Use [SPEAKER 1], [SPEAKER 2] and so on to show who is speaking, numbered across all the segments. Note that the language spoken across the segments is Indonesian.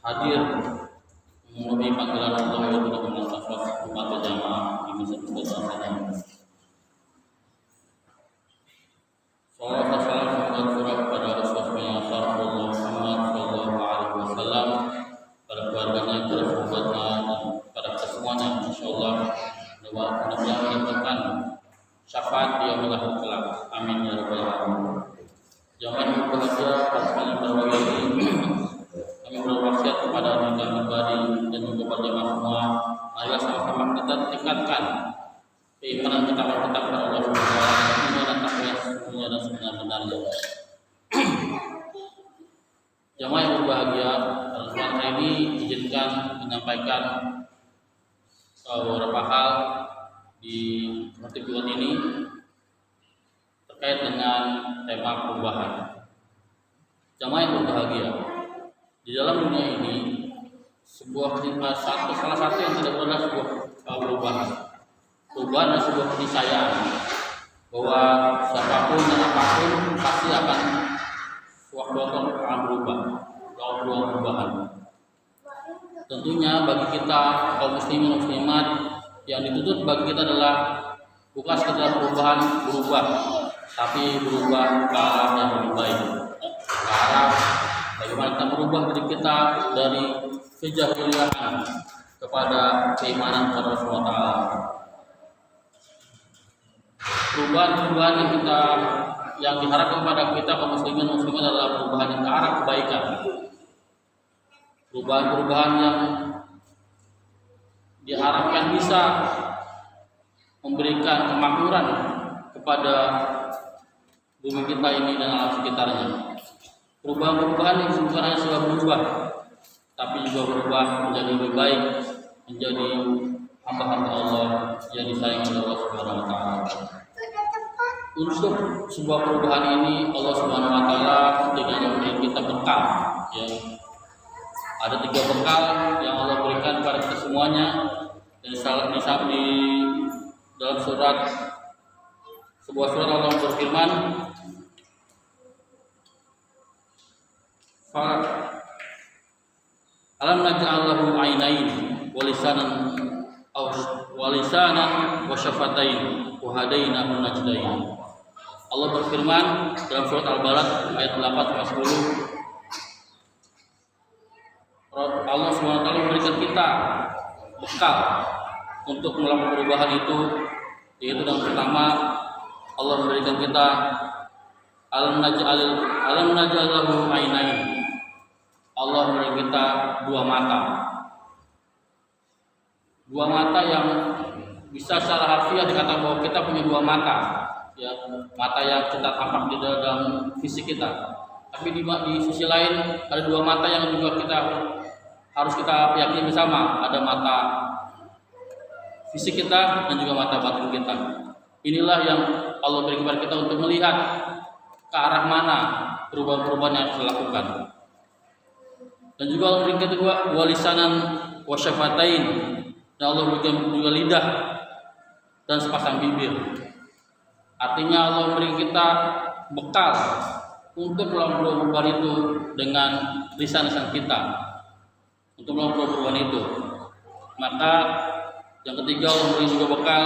[SPEAKER 1] hadir memenuhi panggilan Allah yang tidak menasafat umat jamaah di masa kedatangan. Salawat dan salam semoga surah kepada Rasulullah Muhammad sallallahu alaihi wasallam, pada keluarganya, para sahabatnya, dan pada kesemuanya. Insyaallah mudah-mudahan mendapatkan syafaat di yaumil akhir kelak. Amin ya rabbal alamin. Jamaah yang berbahagia, para sekalian berbahagia, kami berwasiat kepada diri pribadi dan juga kepada jemaah semua, marilah sama-sama kita tingkatkan keimanan kita kepada Allah Subhanahu wa taala dan takwa yang sesungguhnya dan sebenar-benarnya. Jemaah yang berbahagia, pada kesempatan hari ini izinkan menyampaikan beberapa hal di pertemuan ini terkait dengan tema perubahan. Jemaah yang berbahagia, di dalam dunia ini salah satu yang tidak pernah sebuah perubahan. Perubahan adalah sebuah keniscayaan bahwa siapapun dan apapun pasti akan sewaktu-waktu akan berubah, melakukan perubahan. Tentunya bagi kita kaum muslimin dan muslimat, yang dituntut bagi kita adalah bukan sekedar perubahan berubah, tapi berubah ke arah yang lebih baik, ke arah bagaimana kita merubah diri kita dari kejahilian kepada keimanan kepada Allah Taala. Perubahan-perubahan yang diharapkan kepada kita kaum muslimin dan muslimat adalah perubahan yang ke arah kebaikan. Perubahan-perubahan yang diharapkan bisa memberikan kemakmuran kepada bumi kita ini dan alam sekitarnya. Perubahan-perubahan yang sebenarnya sudah berubah, tapi juga berubah menjadi lebih baik, menjadi hamba-hamba Allah yang disayangi oleh Allah Subhanahu wa taala. Untuk sebuah perubahan ini Allah Subhanahu wa taala dengan memberi kita bekal, ya. Ada 3 bekal yang Allah berikan kepada kita semuanya, dan di dalam sebuah surat Allah berfirman, alam naj'al lahu 'ainain wa lisanan wa syafatain wa hadainahu najdain. Allah berfirman dalam surat Al-Balad ayat 8-10, Allah SWT memberikan kita bekal untuk melakukan perubahan itu, yaitu yang pertama Allah memberikan kita alam naj'al lahu 'ainain. Allah memberi kita 2 mata. 2 mata yang bisa secara harfiah dikatakan bahwa kita punya 2 mata, ya, mata yang kita tampak di dalam fisik kita. Tapi di sisi lain ada 2 mata yang juga harus kita yakini bersama. Ada mata fisik kita dan juga mata batin kita. Inilah yang Allah beri kepada kita untuk melihat ke arah mana perubahan-perubahan yang kita lakukan. Dan juga Allah beri kita walisanan wasyafatain, dan Allah berikan juga lidah dan sepasang bibir. Artinya Allah beri kita bekal untuk melakukan perubahan itu dengan lisan-lisan kita, untuk melakukan perubahan itu. Maka yang ketiga Allah beri juga bekal,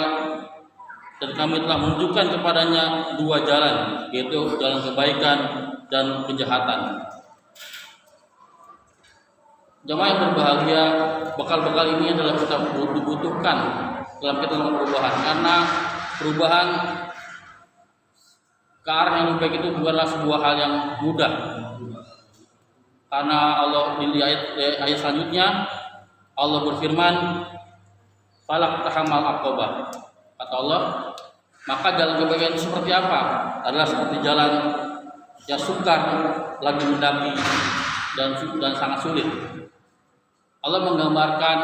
[SPEAKER 1] dan kami telah menunjukkan kepadanya 2 jalan, yaitu jalan kebaikan dan kejahatan. Jemaah yang berbahagia, bekal-bekal ini adalah kita dibutuhkan dalam kita melakukan perubahan, karena perubahan ke arah yang lebih baik itu bukanlah sebuah hal yang mudah. Karena Allah di ayat selanjutnya Allah berfirman, falak tahamal aqobah. Kata Allah, maka jalan kebaikan itu seperti apa? Adalah seperti jalan yang sukar, lagi mendaki dan sangat sulit. Allah menggambarkan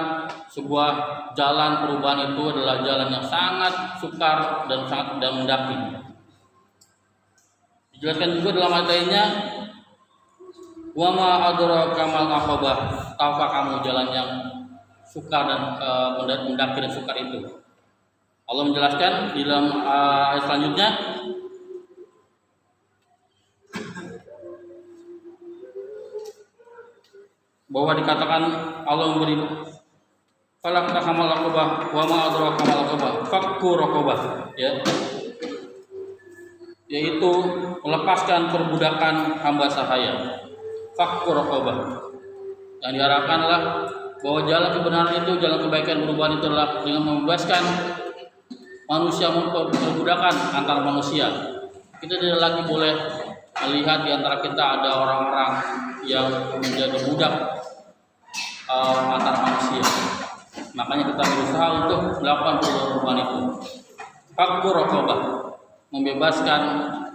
[SPEAKER 1] sebuah jalan perubahan itu adalah jalan yang sangat sukar dan sangat mendaki. Dijelaskan juga dalam ayat lainnya, wa ma adraka mal aqabah, tahukah kamu jalan yang sukar dan mendaki dan sukar itu? Allah menjelaskan di dalam ayat selanjutnya, bahwa dikatakan Allah memberi falaqta hamal raqabah wa ma adraka mal raqabah fakku raqabah, ya, yaitu melepaskan perbudakan hamba sahaya. Fakku raqabah, yang diharapkanlah bahwa jalan kebenaran itu, jalan kebaikan perubahan itu adalah dengan membebaskan manusia perbudakan antar manusia. Kita tidak lagi boleh melihat di antara kita ada orang-orang yang menjadi budak antar manusia. Makanya kita berusaha untuk melakukan perubahan itu. Fakku raqabah, membebaskan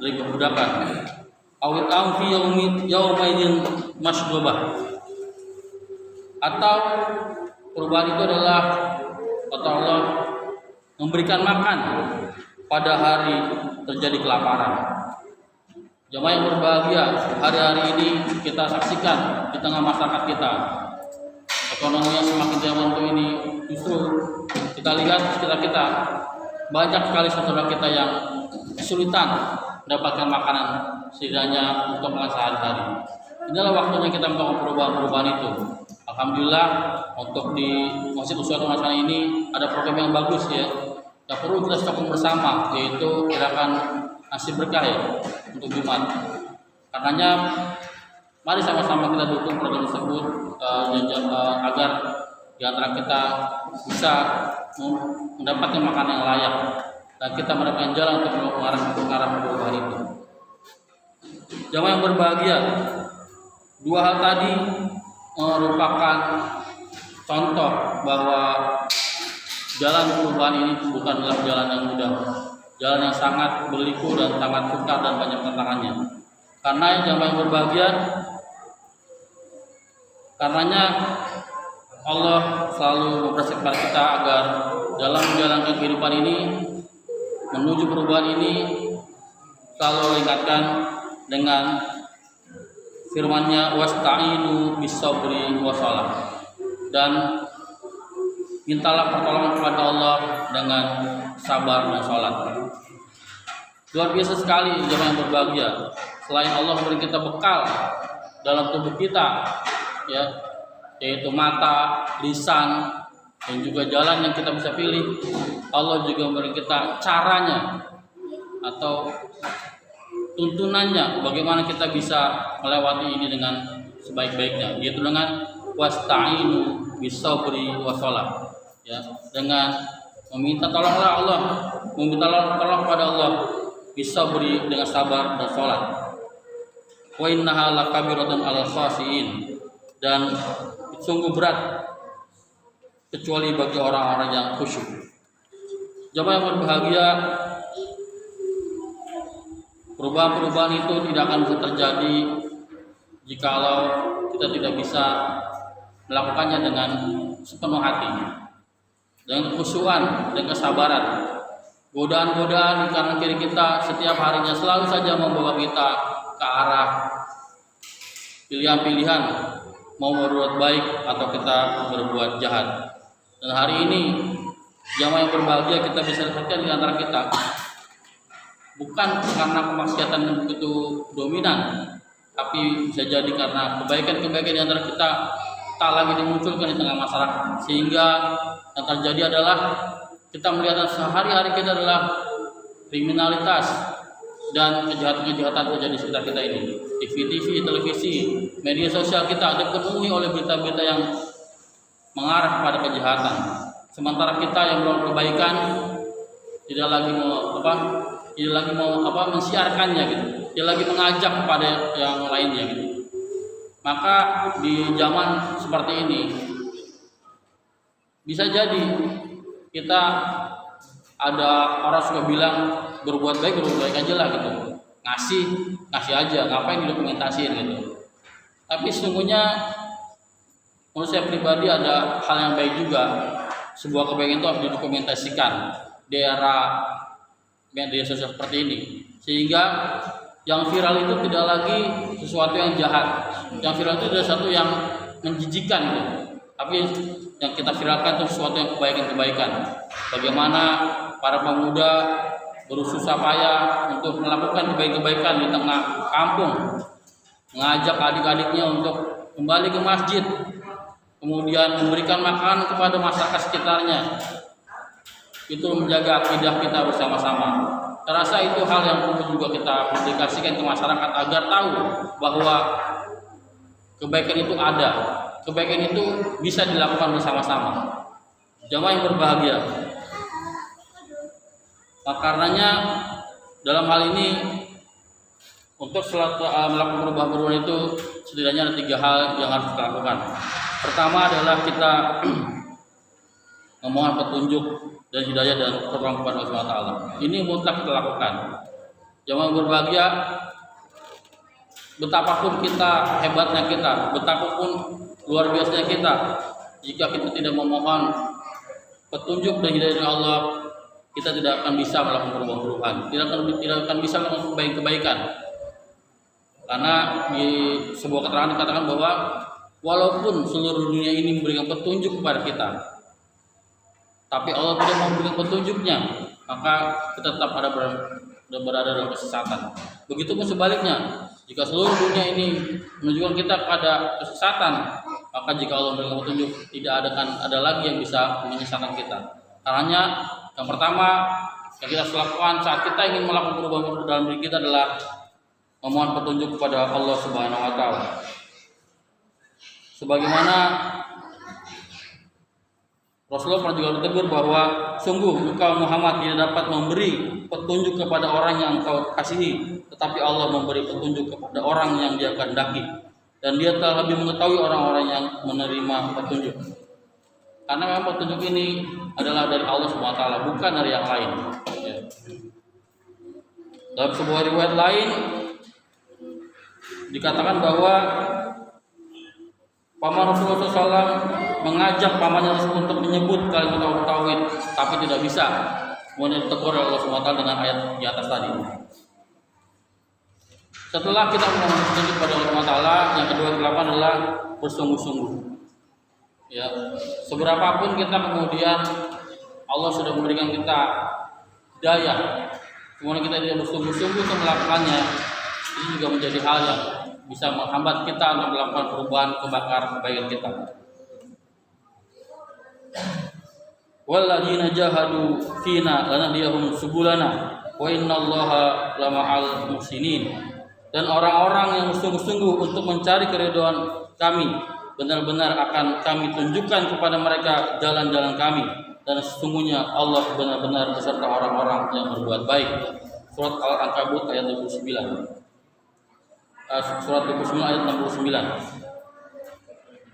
[SPEAKER 1] dari perbudakan. Awit amfi yaumaidin masydubah, atau perubahan itu adalah kata Allah memberikan makan pada hari terjadi kelaparan. Jemaah yang berbahagia, hari-hari ini kita saksikan di tengah masyarakat kita, ekonomi yang semakin tidak menentu ini, justru kita lihat di sekitar kita banyak sekali saudara kita yang kesulitan mendapatkan makanan setidaknya untuk makan sehari-hari. Inilah waktunya kita melakukan perubahan-perubahan itu. Alhamdulillah untuk di Masjid Uswatun Hasanah ini ada program yang bagus, ya. Tidak perlu kita sokong bersama, yaitu gerakan nasi berkah, ya, untuk Jumat. Karenanya mari sama-sama kita dukung program tersebut agar di antara kita bisa mendapatkan makanan yang layak dan kita mendapatkan jalan untuk mengarah perubahan itu. Jamaah yang berbahagia, dua hal tadi merupakan contoh bahwa jalan perubahan ini bukanlah jalan yang mudah, jalan yang sangat berliku dan sangat sukar dan banyak tantangannya. Karena jamaah yang berbahagia, karenanya Allah selalu mempersiapkan kita agar dalam menjalankan kehidupan ini, menuju perubahan ini, selalu ingatkan dengan firman-Nya wasta'inu bis-sabri wassalah, dan mintalah pertolongan kepada Allah dengan sabar dan sholat. Luar biasa sekali jemaah yang berbahagia. Selain Allah memberi kita bekal dalam tubuh kita, ya, yaitu mata, lisan, dan juga jalan yang kita bisa pilih, Allah juga memberi kita caranya atau tuntunannya bagaimana kita bisa melewati ini dengan sebaik-baiknya, yaitu dengan wasta'inu bis-sabri wassalah, ya, dengan meminta tolonglah Allah, meminta tolong kepada Allah bisabri, dengan sabar dan sholat. Wa innaha lakabiratun 'alal khashiin, dan sungguh berat kecuali bagi orang-orang yang khusyuk. Jemaah yang berbahagia, perubahan-perubahan itu tidak akan bisa terjadi jikalau kita tidak bisa melakukannya dengan sepenuh hati, dengan kekhusyuan dan kesabaran. Godaan-godaan di kanan kiri kita setiap harinya selalu saja membawa kita ke arah pilihan-pilihan, mau berbuat baik atau kita berbuat jahat. Dan hari ini jamaah yang berbahagia, kita bisa lihatkan di antara kita, bukan karena kemaksiatan yang begitu dominan, tapi bisa jadi karena kebaikan-kebaikan di antara kita tak lagi dimunculkan di tengah masyarakat, sehingga yang terjadi adalah kita melihat sehari-hari kita adalah kriminalitas dan kejahatan-kejahatan terjadi di sekitar kita ini. TV, televisi, media sosial kita dipenuhi oleh berita-berita yang mengarah pada kejahatan. Sementara kita yang melakukan kebaikan tidak lagi mau mensiarkannya gitu, tidak lagi mengajak kepada yang lainnya gitu. Maka di zaman seperti ini bisa jadi kita ada orang suka bilang berbuat baik aja lah gitu, ngasih aja, ngapain didokumentasiin gitu. Tapi sesungguhnya menurut saya pribadi ada hal yang baik juga. Sebuah kebaikan itu harus didokumentasikan di era media sosial seperti ini, sehingga yang viral itu tidak lagi sesuatu yang jahat. Yang viral itu adalah sesuatu yang menjijikan gitu. Tapi yang kita viralkan itu sesuatu yang kebaikan-kebaikan. Bagaimana para pemuda berusaha payah untuk melakukan kebaikan-kebaikan di tengah kampung, mengajak adik-adiknya untuk kembali ke masjid, kemudian memberikan makan kepada masyarakat sekitarnya, itu menjaga akidah kita bersama-sama. Terasa itu hal yang perlu juga kita publikasikan ke masyarakat agar tahu bahwa kebaikan itu ada, kebaikan itu bisa dilakukan bersama-sama. Jamaah yang berbahagia. Karenanya dalam hal ini untuk melakukan perubahan-perubahan itu setidaknya ada 3 hal yang harus kita lakukan. Pertama adalah kita memohon petunjuk dan hidayah dan pertolongan kepada Allah SWT. Ini mutlak kita lakukan. Jamaah berbahagia, betapapun kita hebatnya kita, betapapun luar biasanya kita, jika kita tidak memohon petunjuk dan hidayah dari Allah, kita tidak akan bisa melakukan perubahan-perubahan, tidak akan bisa melakukan kebaikan. Karena di sebuah keterangan dikatakan bahwa walaupun seluruh dunia ini memberikan petunjuk kepada kita, tapi Allah tidak memberikan petunjuknya, maka kita tetap berada dalam kesesatan. Begitupun sebaliknya, jika seluruh dunia ini menunjukkan kita pada kesesatan, maka jika Allah memberikan petunjuk, tidak ada lagi yang bisa menyesatkan kita. Caranya yang pertama yang kita lakukan saat kita ingin melakukan perubahan dalam diri kita adalah memohon petunjuk kepada Allah Subhanahu wa taala. Sebagaimana Rasulullah pernah juga bertegur bahwa sungguh engkau Muhammad tidak dapat memberi petunjuk kepada orang yang engkau kasihi, tetapi Allah memberi petunjuk kepada orang yang Dia kehendaki, dan Dia telah lebih mengetahui orang-orang yang menerima petunjuk. Karena memang petunjuk ini adalah dari Allah SWT, bukan dari yang lain. Ya. Dalam sebuah riwayat lain dikatakan bahwa paman Rasulullah SAW mengajak pamannya Rasul untuk menyebut kalimat tauhid, tapi tidak bisa. Kemudian ditegur oleh Allah SWT dengan ayat di atas tadi. Setelah kita memohon petunjuk kepada Allah SWT, yang kedua yang dilakukan adalah bersungguh-sungguh. Ya, seberapapun kita kemudian Allah sudah memberikan kita hidayah, kemudian kita tidak bersungguh-sungguh untuk melakukannya, ini juga menjadi hal yang bisa menghambat kita untuk melakukan perubahan kebaikan kita. Walladzina jahadu fina lanahdiyahum subulana wa innallaha lama'al muhsinin. Dan orang-orang yang sungguh-sungguh untuk mencari keridhaan kami, benar-benar akan kami tunjukkan kepada mereka jalan-jalan kami, dan sesungguhnya Allah benar-benar beserta orang-orang yang berbuat baik. Surat Al-Ankabut ayat 29. Surat 29 ayat 69.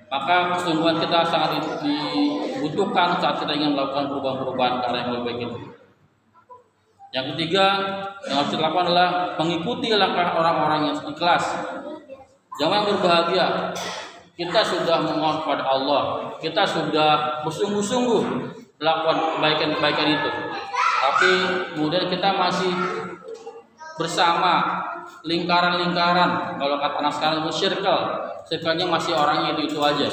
[SPEAKER 1] Maka kesungguhan kita sangat dibutuhkan saat kita ingin melakukan perubahan-perubahan ke arah yang lebih baik itu. Yang ketiga yang harus dilakukan adalah mengikuti langkah orang-orang yang ikhlas. Jangan berbahagia, kita sudah memohon kepada Allah, kita sudah bersungguh-sungguh melakukan kebaikan-kebaikan itu, tapi kemudian kita masih bersama lingkaran-lingkaran, kalau kata anak sekarang itu circle-nya masih orangnya itu aja.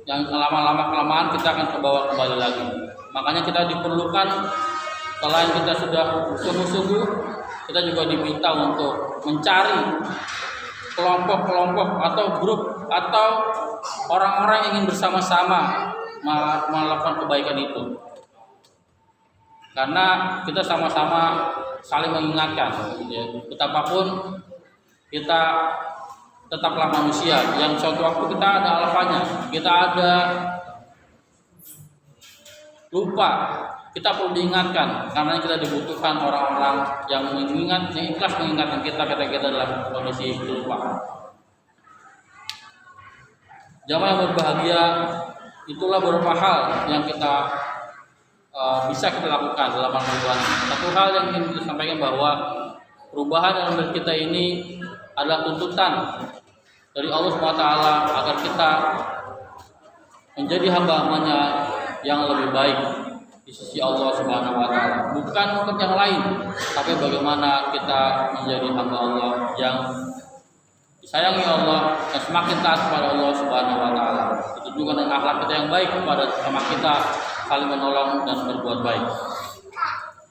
[SPEAKER 1] Yang lama-lama kelamaan kita akan kebawa kembali lagi. Makanya kita diperlukan, selain kita sudah sungguh-sungguh, kita juga diminta untuk mencari kelompok-kelompok atau grup atau orang-orang yang ingin bersama-sama melakukan kebaikan itu. Karena kita sama-sama saling mengingatkan, ya. Betapapun kita tetaplah manusia yang suatu waktu kita ada alfanya, kita ada lupa, kita perlu diingatkan, karena kita dibutuhkan orang-orang yang mengingat, yang ikhlas mengingatkan kita ketika kita dalam kondisi lupa. Jamaah yang berbahagia, itulah beberapa hal yang kita bisa kita lakukan dalam perubahan. Satu hal yang ingin kita sampaikan bahwa perubahan dalam diri kita ini adalah tuntutan dari Allah SWT agar kita menjadi hamba-hambanya yang lebih baik di sisi Allah Subhanahu wa taala. Bukan untuk yang lain, tapi bagaimana kita menjadi hamba Allah yang disayangi Allah dan semakin taat kepada Allah Subhanahu wa taala. Itu juga dengan akhlak kita yang baik kepada sama kita, saling menolong dan berbuat baik.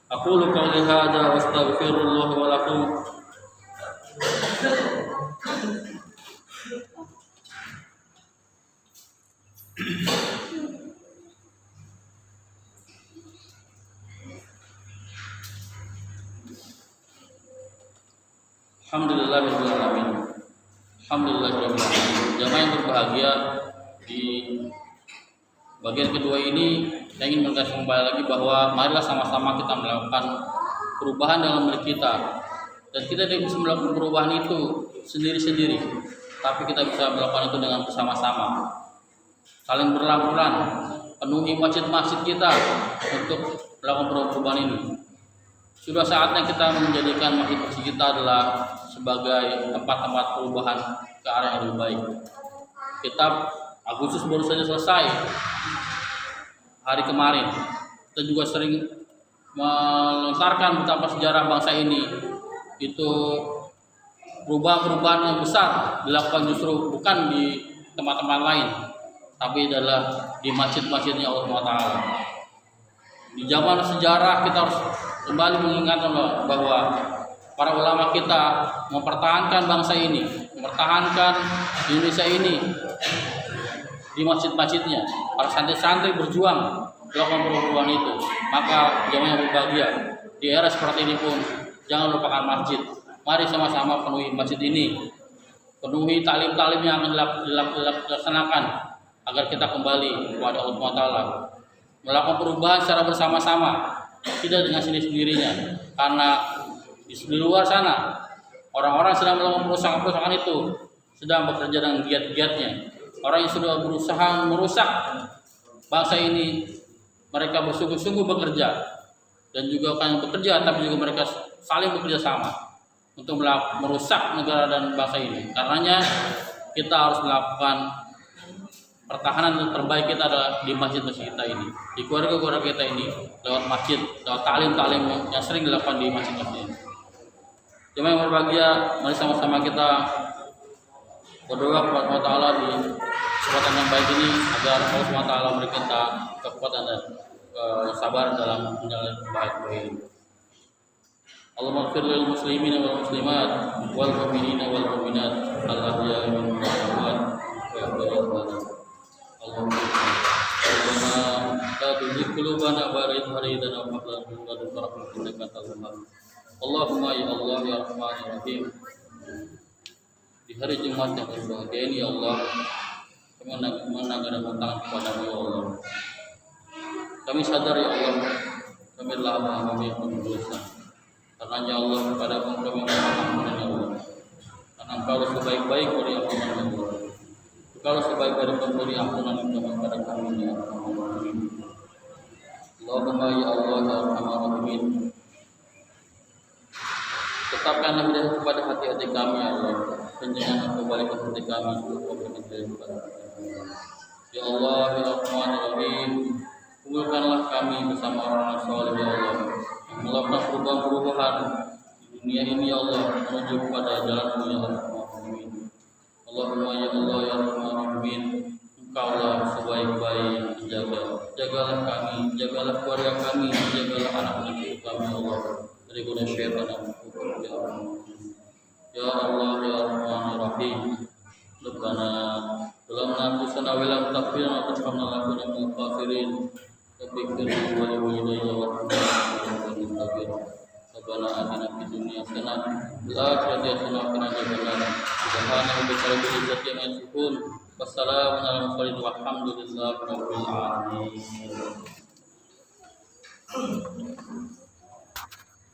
[SPEAKER 1] Aqulu qouli hadza wa astaghfirullah wa lakum. Alhamdulillahirabbil alamin. Alhamdulillahirabbil alamin. Jamaah yang berbahagia, di bagian kedua ini saya ingin menegaskan kembali lagi bahwa marilah sama-sama kita melakukan perubahan dalam diri kita. Dan kita tidak bisa melakukan perubahan itu sendiri-sendiri, tapi kita bisa melakukan itu dengan bersama-sama. Saling berlakukan, penuhi masjid-masjid kita untuk melakukan perubahan ini. Sudah saatnya kita menjadikan masjid-masjid kita adalah sebagai tempat-tempat perubahan ke arah yang lebih baik. Kitab Agustus baru saja selesai hari kemarin. Kita juga sering melontarkan betapa sejarah bangsa ini itu perubahan-perubahan yang besar dilakukan justru bukan di tempat-tempat lain, tapi adalah di masjid-masjidnya Allah SWT. Di zaman sejarah kita harus kembali mengingatkan bahwa para ulama kita mempertahankan bangsa ini, mempertahankan Indonesia ini di masjid-masjidnya. Para santri-santri berjuang melakukan perubahan itu. Maka jamaah yang berbahagia, di era seperti ini pun jangan lupakan masjid. Mari sama-sama penuhi masjid ini, penuhi taklim-taklim yang akan dilaksanakan agar kita kembali kepada Allah SWT, melakukan perubahan secara bersama-sama, tidak dengan sendirinya. Karena di luar sana orang-orang sedang melakukan perusahaan-perusahaan itu, sedang bekerja dengan giat-giatnya. Orang yang sudah berusaha merusak bangsa ini, mereka bersungguh-sungguh bekerja, dan juga akan bekerja, tapi juga mereka saling bekerja sama untuk merusak negara dan bangsa ini. Karenanya kita harus melakukan pertahanan terbaik kita adalah di masjid-masjid kita ini, di keluarga-keluarga kita ini, lewat masjid, lewat taklim-taklim yang sering dilakukan di masjid-masjid ini. Jemaah yang berbahagia, mari sama-sama kita berdoa kepada Allah Ta'ala di kesempatan yang baik ini agar Allah SWT memberi kita kekuatan dan sabar dalam menjalani kebahagiaan ini. Allahumma ighfir lil muslimin wal muslimat wal mu'minina wal mu'minat al-ahya'i minhum wal amwat wa yaghfir Allahumma la tuzigh qulubana ba'da idh hadaytana wa hab lana min ladunka rahmatan innaka antal wahhab. Allahumma ya Allah ya Rahman ya Rahim. Di hari Jumat yang berbahagia ini ya Allah, kami menanggalkan tangan kepadamu ya Allah. Kami sadar ya Allah, kami adalah hamba-hamba yang berdosa. Karena ya Allah, kepadamu kami mohon ampunan ya Allah. Karena Engkau sebaik-baik beri ampunan ya Allah. Engkau sebaik-baik beri ampunan kepada kami ya Allah. Allahumma ya Allah ya Rahman ya Rahim. Tetapkanlah hidayah kepada hati-hati kami ya Allah, dan jangan kembalikan hati kami ya Allah ya Rahman ya Rahim. Kumpulkanlah kami bersama orang-orang saleh ya Allah, yang melakukan perubahan-perubahan di dunia ini ya Allah, menuju kepada jalan-Mu ya Rahman. Allahumma ya Allah ya Rahman, Engkaulah sebaik-baik penjaga. Jagalah kami, jagalah keluarga kami, jagalah anak-anak kami ya Allah dari godaan syaitan dan kufur ya Allah. Ya Allah ya Rahman ya Rahim. Rabbana zalamna anfusana wa lam taghfir lana wa tarhamna lanakunanna minal khasirin. Rabbana wa liwalidayya wa Rabbana atina fid dunya hasanah wa fil akhirati hasanah wa qina adzabannar. Subhana rabbika rabbil izzati amma yasifun. Wassalamu ala mursalin walhamdulillahi rabbil alamin.